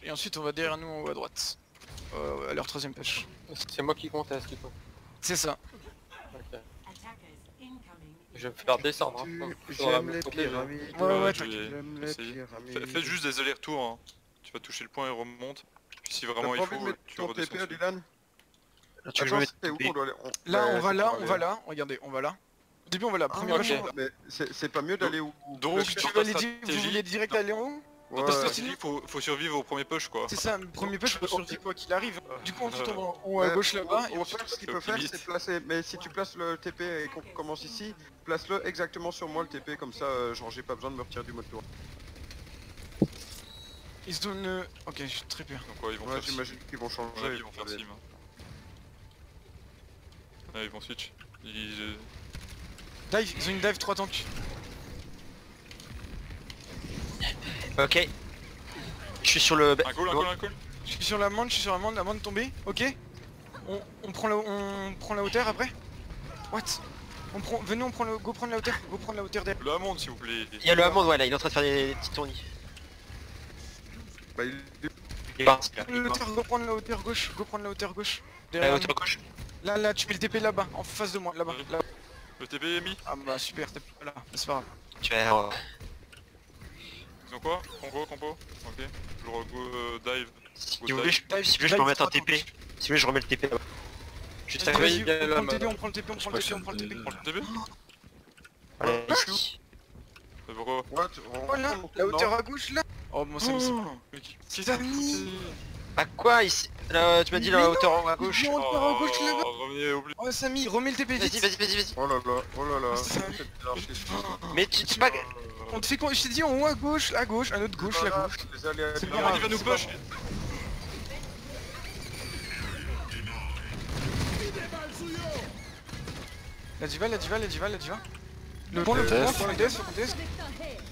et ensuite on va derrière nous en haut à droite. À leur troisième push. C'est moi qui conteste du coup. C'est ça. Ok. Je vais me faire descendre. Hein. J'aime les pyramides. Ouais, je vais J'aime les essayer. pyramides. Fais juste des allers-retours, hein. Tu vas toucher le point et remonte. Puis si vraiment T'as il pas envie de faut, mettre tu ton redescends TP à dessus. Dylan? Tu veux que je me mette c'est où TP? qu'on doit aller? Là, Ouais, on va c'est là, pour on aller- va là. Regardez, on va là. Au début, on va là. Première push. ok. Mais c'est pas mieux d'aller où? Donc, Tu dans veux ta aller vous stratégie, voulez direct aller en haut? dans Ouais. ta stratégie, faut survivre au premier push quoi. C'est ça, le premier push, faut survivre quoi qu'il arrive. Du coup, ensuite, on va en haut à Ouais, gauche là-bas. Et Au ensuite, pire, ce qu'il peut optimiste. faire, c'est placer. Mais si tu places le TP et qu'on commence ici, place-le exactement sur moi le TP, comme ça, genre j'ai pas besoin de me retirer du mode tour. ils se donnent. Ok, je suis très peur. Donc ouais, ils vont Ouais, faire sim. j'imagine qu'ils vont changer. Ouais, ils vont faire sim. Ouais, ils vont switch. Dive, ils ont une dive 3 tanks. Ok. Je suis sur le... Un call, un call, un call. Je suis sur l'amende, l'amende tombée. Ok. On prend la hauteur après. What? Venez, on prend go prendre la hauteur derrière. Le Hammond s'il vous plaît. Il y a le Hammond, ouais, là, il est en train de faire des petits tournis. Bah, Il est parti, là. Go prendre la hauteur gauche, La Derrière hauteur gauche. nous. Là, tu mets le TP là-bas, en face de moi, là-bas. Ouais. Là. Le TP est mis. Ah bah super, t'es pas là, c'est pas grave. Tu vas... Ils ont quoi? Compo. Ok. Je dive. Si Go vous voulez, dive. si vous voulez, je peux remettre un TP. Si vous voulez, je remets le TP là-bas. Juste à Vas-y, gauche. vas-y, bien là, on prend le TP, on prend le TP. Prends le TP. Allez, ici. Pourquoi? what? Oh là, la hauteur à gauche là. Oh moi ça me semble. Qu'est-ce Ça mis. Ah quoi ici? Là, tu m'as dit la hauteur à gauche. Non, hauteur à gauche là-bas. Revenez au plus. Oh Samy, remets le TP vite. Vas-y. Oh là là, Ça- c'est bizarre, je sais Mais tu pas... On te fait quoi? Je t'ai dit en haut à gauche, un autre gauche, la gauche. Les aléas C'est du pas Ah, grave. il va nous push. La diva. Le point, faut qu'on teste.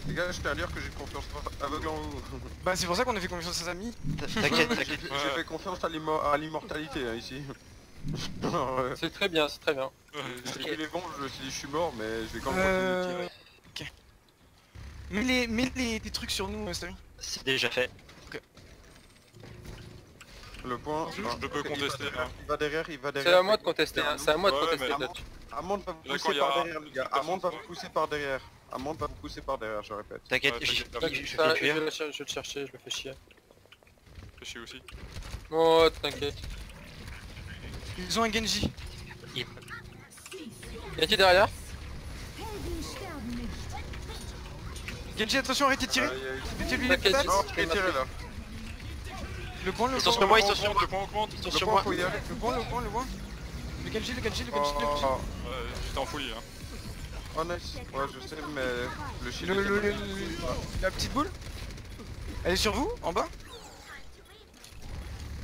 Les gars, je tiens à dire que j'ai confiance aveugle en vous. Bah c'est pour ça qu'on a fait confiance à Samy. T'inquiète. J'ai fait confiance à l'immortalité hein, ici. Ouais. C'est très bien, c'est très bien. J'ai vu les bombes, je me suis dit je suis mort, mais je vais quand même continuer de tirer. Ok. Mets des trucs sur nous, Samy. C'est déjà fait. Le point. Je peux contester. Il va derrière. C'est à moi de contester, hein. C'est à moi de Ouais, contester mais- là-dessus. Amand va vous Là, quand pousser il y a par derrière, les gars. une Amand va personne- vous pousser par derrière. Amand va vous pousser par derrière, je répète. T'inquiète, Ouais, je t'inquiète, fais Ça, je cuire. vais le chercher, je le fais chier. Fais chier aussi. Oh, t'inquiète. Ils ont un Genji. Y'a-t-il derrière? Genji, attention, arrêtez de tirer. Mettez-lui les T'inquiète, patates. Non, je vais tirer là. Le point. Ils sont sur moi, ils sont sur moi. Le point augmente. Ils sont Le sur point, moi. faut y aller. Le point. Le Genji. Oh, J'étais en folie hein. oh nice. Ouais, je sais, mais le shield. La petite boule. Elle est sur vous, en bas.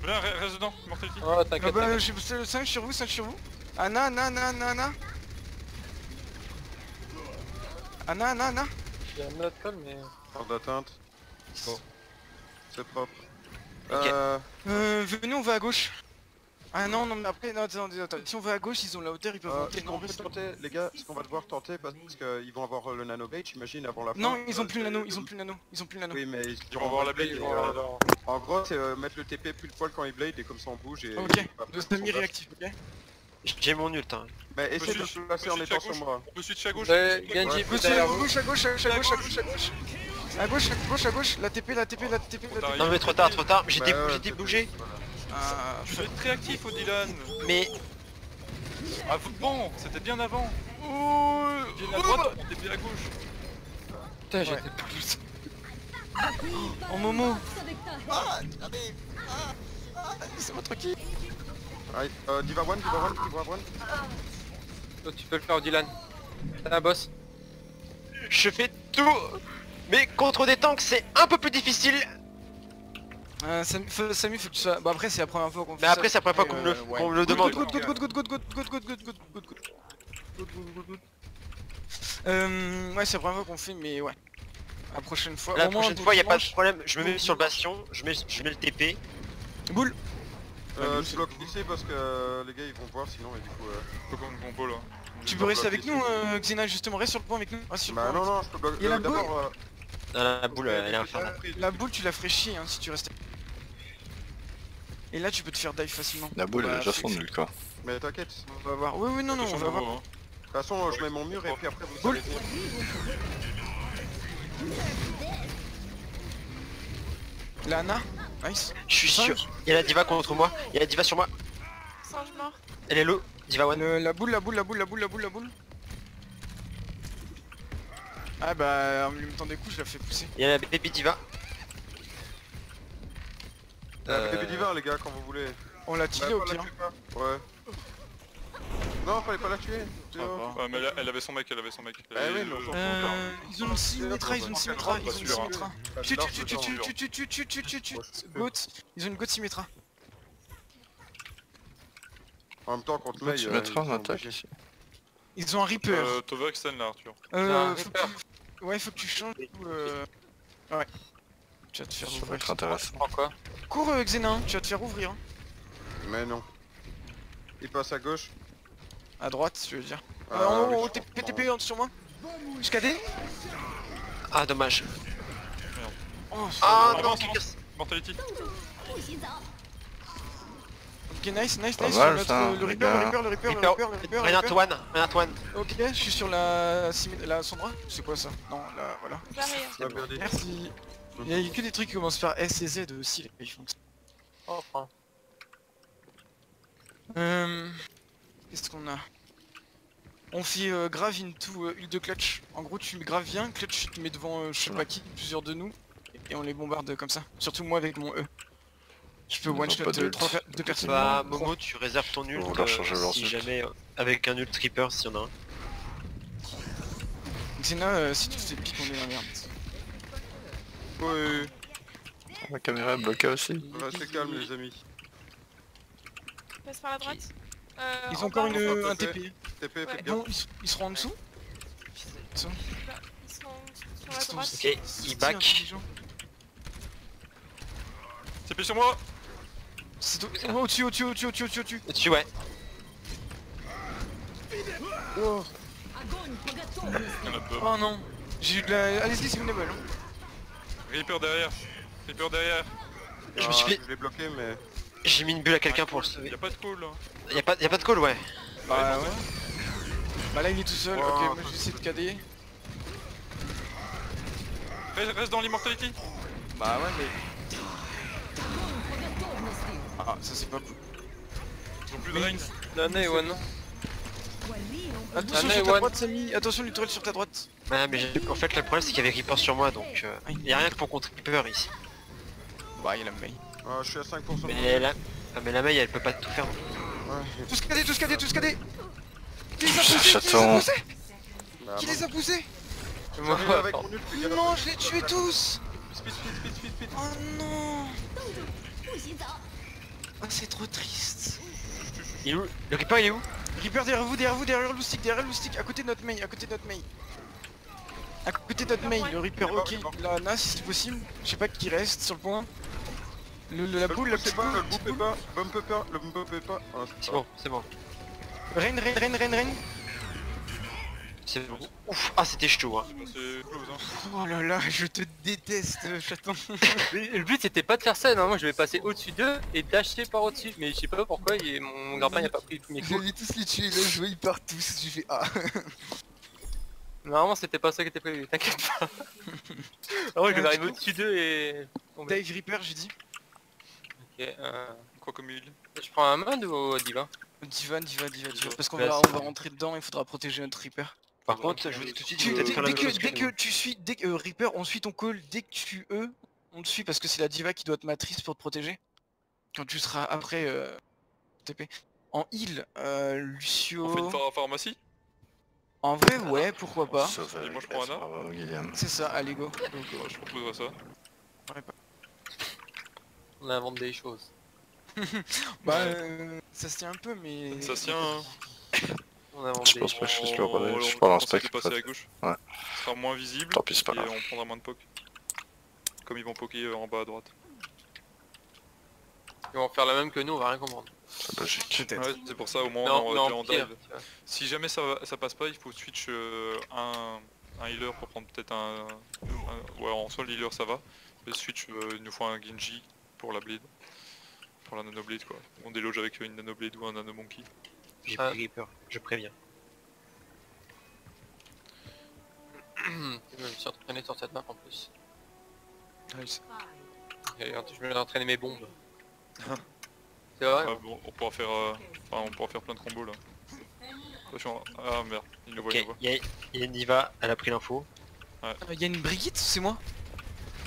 Viens, reste dedans, Mortality. Oh, Ah t'inquiète, bah, t'inquiète. j'ai 5 sur vous. Anna. J'ai un autre call, mais... Hors d'atteinte. Bon. C'est propre. Ok. Venez, on va à gauche. Ah non, mais après, non, attends. Si on va à gauche, ils ont la hauteur, ils peuvent monter. Ce qu'on peut tenter, les gars, ce qu'on va devoir tenter, parce qu'ils vont avoir le nano blade, j'imagine, avant la fin. Non, ils ont plus le nano. Oui, mais Ils vont avoir la blade, et, ils vont avoir la... en gros, c'est mettre le TP plus de poil quand il blade et comme ça on bouge et... Ok, et pas de son semi dash. réactif, ok. J'ai mon ult, hein. Mais essaie de switch- se placer on en peut étant switcher à sur moi. On peut switcher à gauche. Ouais, on peut switcher à gauche. Genji, Ouais. plus derrière vous. À gauche, la TP, Non mais trop tard, j'étais Bah ouais, j'étais c'est- bougé. Ah, Tu dois être très actif, Dylan. Mais Bon, c'était bien avant. oh, Bien à droite, on était à gauche. Putain, Ouais. j'étais plus... en Momo. C'est votre qui? Allez, Diva One. Toi, tu peux le faire, Dylan. T'as un boss. je fais tout. Mais contre des tanks c'est un peu plus difficile. Samu, faut que tu sois... Bah après c'est la première fois qu'on fait Mais ça. après c'est la première fois qu'on me le demande. Good. Ouais, c'est la première fois qu'on fait, mais ouais. La prochaine fois. La au moins, prochaine fois y a pas de dimanche. problème, je me mets sur le bastion, je mets le TP. Boule. Je bloque ici parce que les gars ils vont voir sinon et du coup... Faut qu'on compo là. Tu peux rester avec nous, Xena, justement, reste sur le point avec nous. Reste sur le Bah point. non, je peux bloquer... Il y a la D'abord... Ah, la boule elle est infernale. La boule, tu la ferais chier hein, si tu restais. Et là tu peux te faire dive facilement. La boule, elle Bah, est déjà son fais- nulle quoi. Mais t'inquiète. De On va voir. Oui, oui, non, non, on va voir. Hein. toute façon, je mets mon mur et puis après vous Boule. allez venir. La Ana, nice. Je suis sûr. Il y a la diva contre moi. Il y a la diva sur moi. Singe mort. Elle est low. Diva one. La boule, la boule, la boule, la boule, la boule, la boule. Ah bah en même temps des coups je la fais pousser. Il y a la baby diva. Bébé divin les gars quand vous voulez. On l'a tiré au Pas la pire. tuer pas. Ouais. Non, fallait pas la tuer. Ça va. Ouais, mais elle avait son mec, elle avait son mec. Eh oui, mais on s'en fout. Ils ont une Symmetra, ils ont une Symmetra, ils ont une sûr, hein. Symmetra. Chut, Goat, ils ont une Goat Symmetra. En même temps contre Là, Mei, tu mettras ils en sont attaque obligés. ici. Ils ont un Reaper. Tova extend là, Arthur. Faut que tu... Ouais, faut que tu changes tout. Ouais. Tu vas te faire Ça va ouvrir. être intéressant. Pourquoi? Cours Xena, tu vas te faire ouvrir. Mais non. Il passe à gauche. À droite, tu veux dire. Ah, En oui, haut, je comprends. PTP sur moi. Jusqu'à D. Ah dommage. Oh, Ah Ah, non, non, quelqu'un. Mortality. ok, nice, nice, Pas nice. mal, Sur ça, le les Reaper, gars. le Reaper, le Reaper, le Reaper, le Reaper, le Renat Reaper. one. Renat one. Ok, je suis sur la la Sandra. C'est quoi ça? Non, là, voilà. J'arrive. On a bien dit. Merci. Il y a que des trucs qui commencent par S et Z aussi, les ils font ça. Oh, prends. Qu'est-ce qu'on a? On fait grave into huile de clutch. En gros, tu grave viens, clutch, tu te mets devant je sais pas qui, plusieurs de nous, et on les bombarde comme ça. Surtout moi avec mon E. Je peux Ils ont one shot pas d'ult. 2 personnes. Bah Momo, tu réserves ton ult On va leur changer leur si ult. jamais avec un ult Reaper s'il y en a un. Xena, si tu te fais pique, on est dans la merde. Oui, La caméra est bloquée aussi. restez calme les amis. Passe par la droite. Ils en ont encore bas, un TP. TP. TP, Ouais. faites bien. Non, ils seront en dessous. Ils sont sur la droite. Ok, il back. Intelligent. TP sur moi. C'est au-dessus, au-dessus, au-dessus, au-dessus, au-dessus, au-dessus. Au-dessus ouais. Oh, Il y en a deux. oh non. J'ai eu de la... Allez-y, c'est une level. Reaper derrière. Reaper derrière. Je me suis fait... Je l'ai bloqué mais... J'ai mis une bulle à quelqu'un pour le sauver. Y'a pas de call là. Y'a pas de call ouais. Bah ouais. Bah là il est tout seul, Wow. ok, moi je vais essayer de cader. Reste dans l'immortality. Bah ouais mais... Ah ça c'est pas cool. Ils ont plus de range. L'année, one. Attention Ah, sur mais ta one. droite Samy, attention Luttrell sur ta droite. Ouais mais en fait le problème c'est qu'il y avait Reaper sur moi donc y'a rien que pour contre Reaper ici. Bah il a Mei. Ah, je suis à 5%. Mais la... Ah, mais la Mei elle peut pas tout faire. Ouais. Tous cadés, tous cadés, tous cadés. Qui les a poussés? Qui les a Chaton. poussés? Bah, Qui les a poussés? J'arrive avec mon ult, les gars. Non, je les tués tous. Speed, speed, speed, speed, speed. Oh non. Ah c'est trop triste. Il est où? Le Reaper il est où? Reaper derrière le loustic, à côté de notre Mei, à côté de notre Mei. À côté de notre Mei, le Reaper, Il est mort, ok, il est mort. la Nas si c'est possible, je sais pas qui reste sur le point. La boule, la c'est petite pas, boule, le petite bump boule. pas, le bump pas. Ah, C'est bon, c'est bon. Reine. C'est bon. Ouf, ah c'était chaud hein. C'est close hein. Oh là là, je te déteste, chaton. Mais le but c'était pas de faire ça, non, moi je vais passer au-dessus d'eux et dasher par au-dessus. Mais je sais pas pourquoi mon grappin n'a pas pris tous mes coups. J'allais tous les tuer, là je vois ils partent tous, j'ai fait ah. Normalement c'était pas ça qui était prévu, t'inquiète pas. Alors je vais arriver au-dessus d'eux et... tomber. Dave Reaper, j'ai dit. Ok, Quoi comme huile. je prends un mode ou au diva? Diva, parce qu'on Bah, va, c'est on va rentrer dedans, il faudra protéger notre Reaper. Par contre je vous dis tout de suite, Tu- je vais faire la même chose dès que nous. tu suis, dès que Reaper, on suit ton call, dès que tu on te suit parce que c'est la diva qui doit te matrice pour te protéger. Quand tu seras après TP. En heal, Lucio. On fait une pharmacie. En vrai, ouais, pourquoi pas. Sauve, Et moi, je prends Anna. bravo, Guillaume. C'est ça, allez go. Ouais, je proposerais ça. On invente des choses. Bah, ça se tient un peu, mais. Ça se tient hein. On invente Je des pense pas que je suis On- sur le on- je parle en on sait spec. passer à gauche. Ouais. Ce sera moins visible. Tant pis, c'est pas Et grave. on prendra moins de poke. Comme ils vont poker en bas à droite. Ils vont faire la même que nous, on va rien comprendre. C'est logique. Ouais, c'est pour ça au moins Non, on est non, déjà en pire, dive. tu vois. Si jamais ça passe pas, il faut switch un healer pour prendre peut-être ouais, en soi le healer ça va. Le switch il nous faut un Genji pour la bleed. pour la nanoblade quoi. On déloge avec une nanoblade ou un nanomonkey. J'ai Ah. pris Reaper, je préviens. Je me suis entraîné sur cette map en plus. Nice. Et je me suis entraîné mes bombes. C'est vrai. Ah, bon, on pourra faire plein de combos là. Attention, ah merde, il le voit, Ok, il le voit. y a une diva, elle a pris l'info. Y a une Brigitte, c'est moi?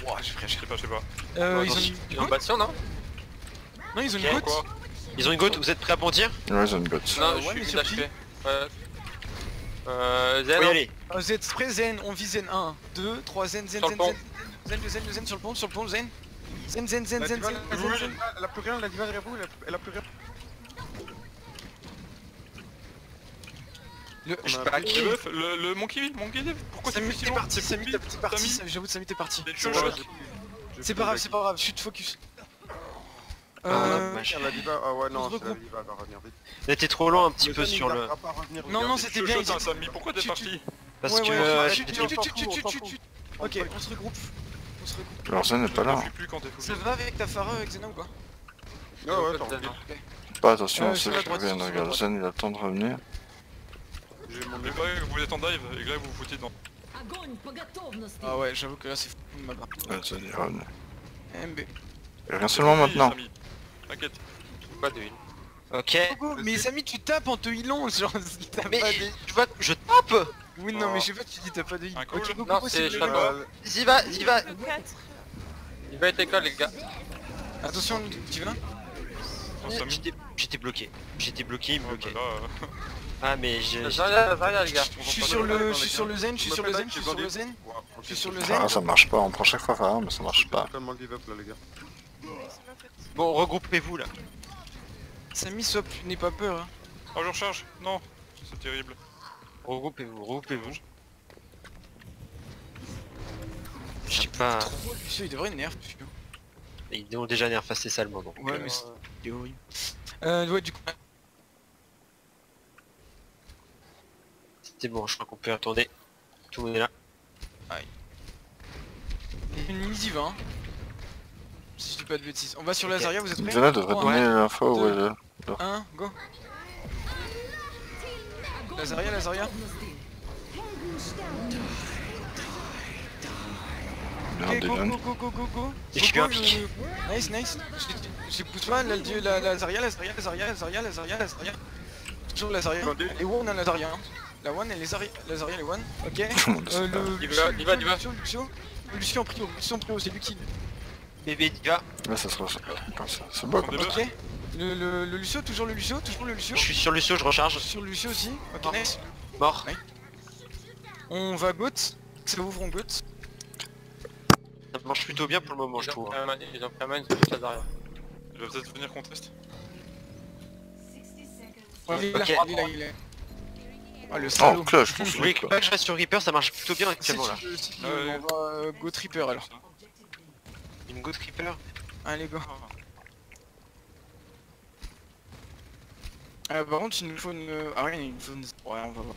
Ouah, j'ai Je sais pas, je sais pas. ils ont Ils une ont goat? bastion non? Non, ils ont une Ok. goat. Quoi? Ils ont une goat, vous êtes prêts à bondir? Ouais, ils ont une gotte. Non, ouais, je mais suis sur d'achever. Ouais. Faut Zen, y hein. aller. Vous êtes prêts, Zen? On vise Zen 1, 2, 3, Zen, Zen, Sur Zen, le pont. Zen, le Zen sur le pont, Zen. Zen, Zen, Zen, La Zen, diva, Zen, elle Zen, Zen. a plus rien, la diva derrière vous, elle a plus rien. Je On a back. pris- Le bœuf, le monkey, pourquoi Samy, c'est si t'es long? parti, C'est Samy, Samy, t'es parti, Samy. j'avoue, Samy, t'es parti. C'est Ouais, chaud, j'ai chaud. pris C'est le pas grave, back. c'est pas grave, chute focus. Ah, Euh... dommage. La diva, ah ouais non, On se c'est la regroupe. diva, elle va revenir vite. On était trop loin un petit Le peu Zen, sur il le... n'arrivera pas à revenir, Non, non, regardez. c'était bien, Chaud, ils Samy, pourquoi t'es Tu- parti? Parce Ouais, que... ouais, j'étais- chut. Ok, on se regroupe. On se regroupe. Alors Zen n'est pas là. Je sais plus quand t'es fou. Ça va avec ta Phara, avec Xena ou pas? Ouais, ouais, attends, Zen, hein. Pas attention, sur c'est la qui droite, reviennent. sur la Regarde, droite. Zen il a le temps de revenir. j'ai mon Mais pas que vous êtes en dive et que là vous vous foutez dedans. Ah ouais, j'avoue que là c'est fou de ma part. Ouais, Zen il revient. MB. Et rien seulement maintenant. Samy. T'inquiète. Pas de heal. Ok. Mais Samy, tu tapes en te healant, genre t'as Mais pas de... tu vois, je tape. Oui, non, mais je sais pas, tu dis t'as pas de heal. Un call. Ok, go, Non, go, c'est c'est Shadow. J'y va, j'y va. Le 4. Il va être école les gars. Attention, tu vas? Non, Samy. J'étais bloqué. J'étais bloqué, il me Ouais, bah bloquait. là, Ah mais j'ai... Zarya les gars. Je suis sur le zen, je suis sur le zen, je suis sur le zen. Ouais, ok, Je suis sur le c'est zen. Ah, ça marche pas, on prend chaque fois Phara, mais ça marche pas. totalement give up là les gars. C'est ma faute. Bon, regroupez-vous là. Samy, Sop, n'aie pas peur. Hein. Oh je recharge. Non. C'est terrible. Regroupez-vous, regroupez-vous. Je sais pas... Lucio, il devrait nerf, Lucio. Ils ont déjà nerf assez salement donc... Ouais, mais c'est horrible. Ouais, du coup... C'est bon, je crois qu'on peut retourner. Tout le monde est là. Une mini hein. Si je dis pas de bêtises. On va sur la Ok. Zarya, vous êtes prêts? Zena devrait Trois, donner l'info où deux. elle est. 1, go. La Zarya, la Zarya. Merde, Ok, des go, jeunes. go, go, go, go, go. Et Go, je suis go, un pic. Nice, nice. J'ai pousse pas, là, la Zarya, la Zarya, la Zarya, la Zarya, la Zarya, la Zarya. Toujours la Zarya. Et one, on a la Zarya. hein. La one, elle est Zarya, la Zarya, elle est one. Ok. Tout le monde sait pas. Lucio en prio, c'est lui qui... Bébé, tu vas. Là, ça sera comme ça. C'est beau comme ça. Ok. Le Lucio, toujours le Lucio. Je suis sur Lucio, je recharge. Sur le Lucio aussi. Ok, nice. Mort. On va goat. Ça ouvre, on goat. Ça marche plutôt bien pour le moment, je Ils ont trouve. pris un man, ils ont pris un man, ils ont pris la Zarya. Il va peut-être venir qu'on teste. 60 seconds. Il est là, Ok. il est là, il est là. Ah, le Oh, salaud. cloche, je Vous voulez que je reste sur Reaper, ça marche plutôt bien Si actuellement là. tu veux, si tu Ah veux, ouais. on va go Tripper alors. Une Ghost Reaper. Allez, go. Par contre, il nous faut une... Ah ouais, il nous faut une... Ouais, on va voir.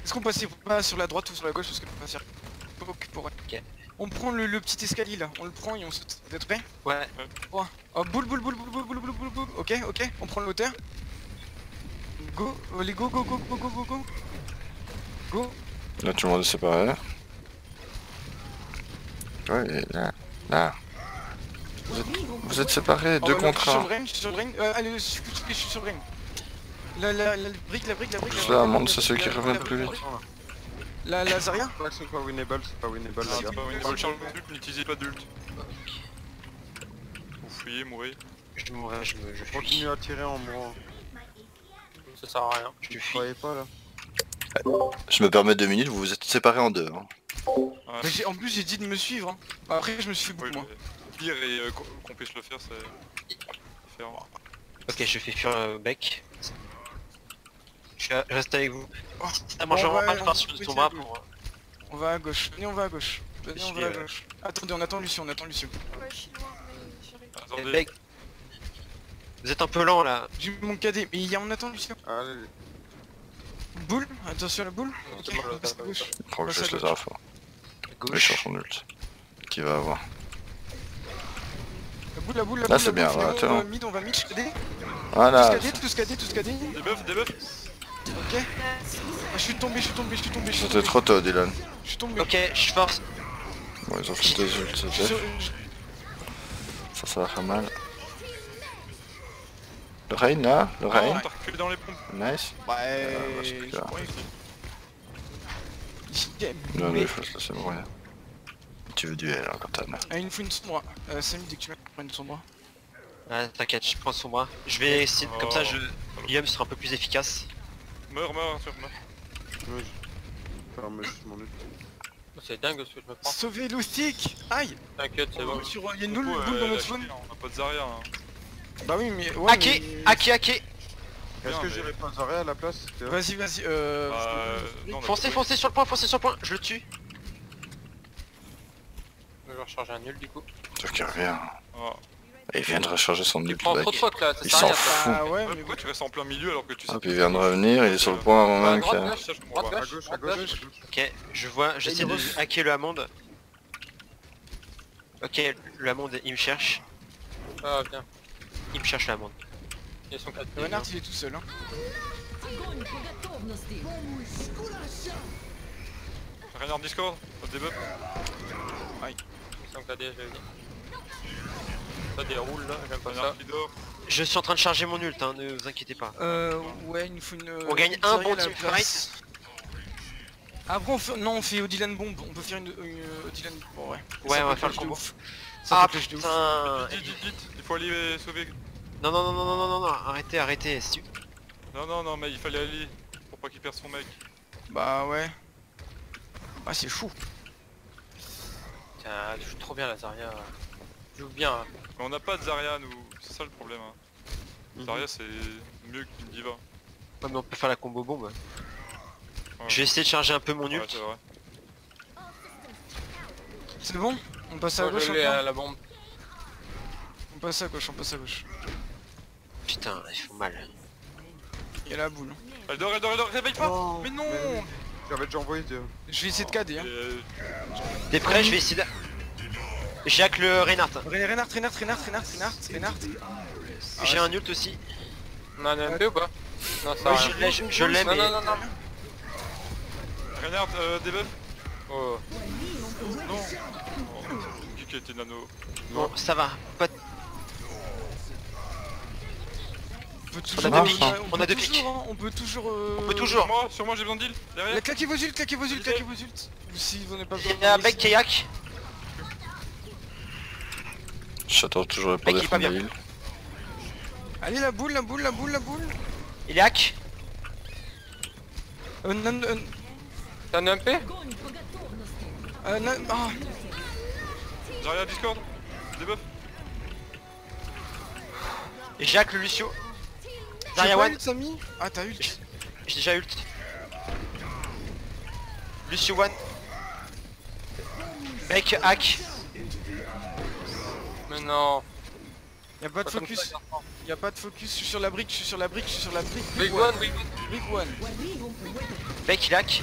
Est-ce qu'on passe pas sur la droite ou sur la gauche parce que on va faire... Pour... Ok. On prend le petit escalier là, on le prend et on saute. Vous êtes prêts? Ouais. Oh, boule. Ok, on prend le hauteur. Go, allez, go. Go. Là, tout le monde est séparé. Ouais, et là. Là. Vous êtes séparés, Oh, deux là, contre je suis sur un. le ring, je suis sur le ring. Allez, je suis sur le ring. La brique. Cela montre c'est ceux qui reviennent plus vite. La Zarya. C'est pas winnable, c'est pas winnable Ah, les gars. c'est pas winnable. Charge d'ult, n'utilisez pas d'ult. Vous fouillez, mourrez. Je mourrai, je fuis. Continue à tirer en mourant. Ça sert à rien. Je Vous fuis. croyez pas là? Je me permets 2 minutes, vous vous êtes séparés en deux. Hein. Mais en plus j'ai dit de me suivre. Hein. Après je me suis fait Oui, beaucoup moi. mais pire et qu'on puisse le faire, c'est... faire... Ok, je fais fuir bec. Je reste avec vous. Oh, Ça mange ouais, vraiment on pas sur peut ton tirer bras deux. pour... On va à gauche. Venez, on va à gauche. Venez, Je on suis, va à gauche. Attendez, on attend Lucio. Ouais, je suis loin, mais j'arrive. Attendez, Bec. Vous êtes un peu lent là. J'ai mon cadet. Mais on attend Lucio. Allez, Boule. Attention à la boule. Ok, c'est bon, on passe à gauche. Il prend Passe juste à les gauche. infos. Il Gauche. cherche son ult. Qui va avoir. La boule, Là, c'est bien, on là, va attends. mid, on va mid, tout Voilà. scadé. Des buffs. Ok. Ah, je suis tombé. C'était trop tôt, Dylan. Je suis tombé. Ok, je force. Bon, ils ont fait 2 ults, Je suis c'est sur- fait. Ça va faire mal. Le rain là, le rain. T'as reculé dans les pompes. Nice. Ouais. c'est j'ai clair. pas envie. Non, mais Mais- il faut se laisser mourir. Tu veux duel, hein, Cortana. Ah, il me faut une sombre. Samy, dès que tu mets une sombre. Ah, t'inquiète, je prends son bras. Je vais essayer, comme ça, Guillaume sera un peu plus efficace. Meurs, Arthur, meurs. Ouais, je ferme juste mon ult. C'est dingue ce que je me prends. Sauver l'oustique. Aïe. T'inquiète, c'est bon. Il y a une Du coup, boule dans la notre spawn. Chine, on a pas de Zarya. Hein. Bah oui, mais... Ouais, Hacké, mais- hacké. Est-ce Bien, que mais- j'irai pas Zarya à la place? Vas-y. Non, on a Foncez sur le point, je le tue. Je vais recharger un nul du coup. Sauf qu'il revient. Ah. Et il vient de recharger son Il ult prend back. trop de fuck là, ça Il sert à s'en rien ça. fout. Ah ouais, Ouais, mais pourquoi tu restes en plein milieu alors que tu sais Ah, puis il vient de revenir, il est sur le point avant À même droite, que... gauche, Ça, je comprends droite, pas. À gauche, gauche, à droite, gauche, gauche. à gauche. Ok, j'essaie de hacker le Hammond. Ok, le Hammond, il me cherche. Ah bien. Il me cherche le Hammond. Ils sont 4 Le renard il est tout seul hein. Rien en Discord, pas de debuff. Ils sont KD, je l'ai dit. Ça déroule là, j'aime pas Rien ça. qui dort. Je suis en train de charger mon ult, hein, ne vous inquiétez pas. Ouais, il nous faut une... On gagne une un Zarya bon à la team place. Après on fait Odilon bombe, on peut faire une Odilon... Bon ouais. Ouais, Ça on va peut faire le clash de combo. ouf. Ah Ça peut clash de ouf. putain. Dites, il faut aller sauver. Non, arrêtez. Non, mais il fallait aller pour pas qu'il perde son mec. Bah ouais. Ah c'est fou. Tiens, je joue trop bien la Zarya. Je joue bien. Hein. Mais on n'a pas de Zarya nous, c'est ça le problème. Hein. Zarya c'est mieux qu'une diva. Ouais, mais on peut faire la combo bombe. Ouais. Je vais essayer de charger un peu mon Ouais, ult. c'est vrai. C'est bon? On passe à Moi, gauche je l'ai encore. à la bombe. On passe à gauche. Putain, ils font mal. Il y a la boule. Elle dort, réveille pas. Non, Mais non. J'avais déjà envoyé des... Je vais essayer de cader hein. T'es prêt? Je vais essayer de... J'ai hack le Reinhardt. Reinhardt. J'ai un ult aussi. On a un MP ou pas? Non, ça Ouais, va rien. je l'ai, mais... Non. Reinhardt, debuff. Oh. Non. Oh, qui était nano. Bon, ça va. Pas de... On peut On toujours... a deux pics. On a deux toujours, pics. hein, on peut toujours... On peut toujours. Sur moi j'ai besoin d'heal. Derrière. Claquez vos ults. Ou si vous n'avez pas besoin Il y a un mec qui est hack. J'attends toujours pour Mec, il est pas défendre bien. l'île. Allez la boule. Il est hack. T'as un MP? Ah. Zarya Discord. Debuff. J'ai hack le Lucio. J'ai Zarya pas one. ult Samy. Ah t'as ult. J'ai déjà ult. Lucio one. Mec hack. Mais non. Y'a pas de Pas comme focus. ça, garçon. Y'a pas de focus. Je suis sur la brique. Big one. Big one. Mec il hack.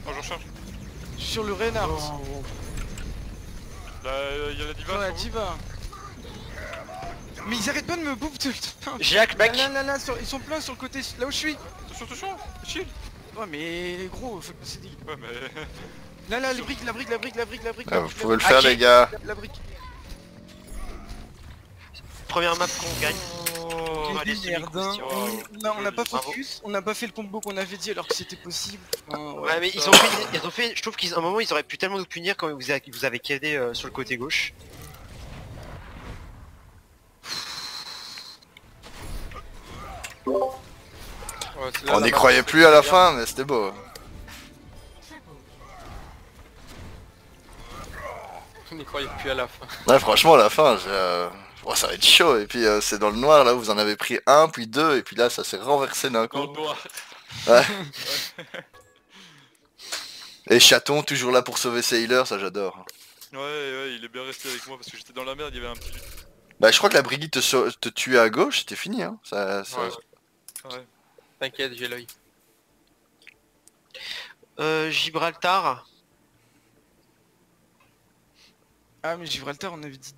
Oh je recharge. Je suis sur le Reinhardt. Là il y a la diva. Sur la sur vous. diva. Mais ils arrêtent pas de me bouffer tout le temps. J'ai hack mec. Là, ils sont pleins sur le côté, là où je suis. Attention, shield. Ouais mais gros, faut que c'est dit. Ouais mais... Là, la brique. Ah, vous pouvez le faire les gars. La brique. Première map qu'on gagne. Oh, allez, Quelle merde, hein. semi-croustillant. Non, on n'a pas Bravo. focus, on n'a pas fait le combo qu'on avait dit alors que c'était possible. Enfin, Ouais mais ils ont fait, je trouve qu'à un moment ils auraient pu tellement nous punir quand vous avez KD sur le côté gauche. Ouais, c'est là, On la n'y map. croyait plus à la fin, mais c'était beau. On n'y croyait plus à la fin. Ouais, franchement, à la fin, oh, ça va être chaud. Et puis, c'est dans le noir, là, vous en avez pris un, puis deux, et puis là, ça s'est renversé d'un Dans coup. le noir. Ouais. Et Chaton, toujours là pour sauver Sailor, ça j'adore. Ouais, il est bien resté avec moi parce que j'étais dans la merde, il y avait un petit... Bah, je crois que la Brigitte te tuait à gauche, c'était fini, hein. Ouais. T'inquiète, j'ai l'œil. Gibraltar. Ah mais Gibraltar on avait dit...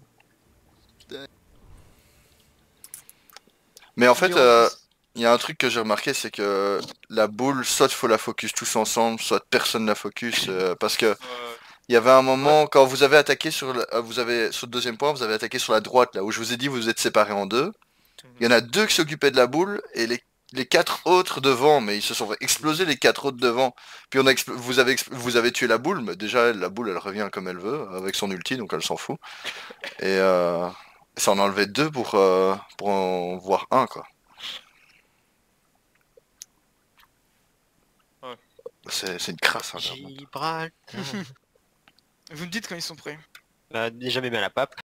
Mais en fait, Environ il y a un truc que j'ai remarqué, c'est que la boule, soit faut la focus tous ensemble, soit personne la focus, parce que il y avait un moment, quand vous avez attaqué sur le, vous avez, sur le deuxième point, vous avez attaqué sur la droite, là où je vous ai dit vous êtes séparés en deux. Il y en a deux qui s'occupaient de la boule, et les quatre autres devant, mais ils se sont fait exploser les quatre autres devant. Puis on a vous avez tué la boule, mais déjà la boule elle revient comme elle veut, avec son ulti, donc elle s'en fout. Et ça en a enlevé deux pour en voir un, quoi. Ouais. C'est une crasse, hein, vraiment. Gibraltar. Vous me dites quand ils sont prêts. Bah, déjà mis à la pape.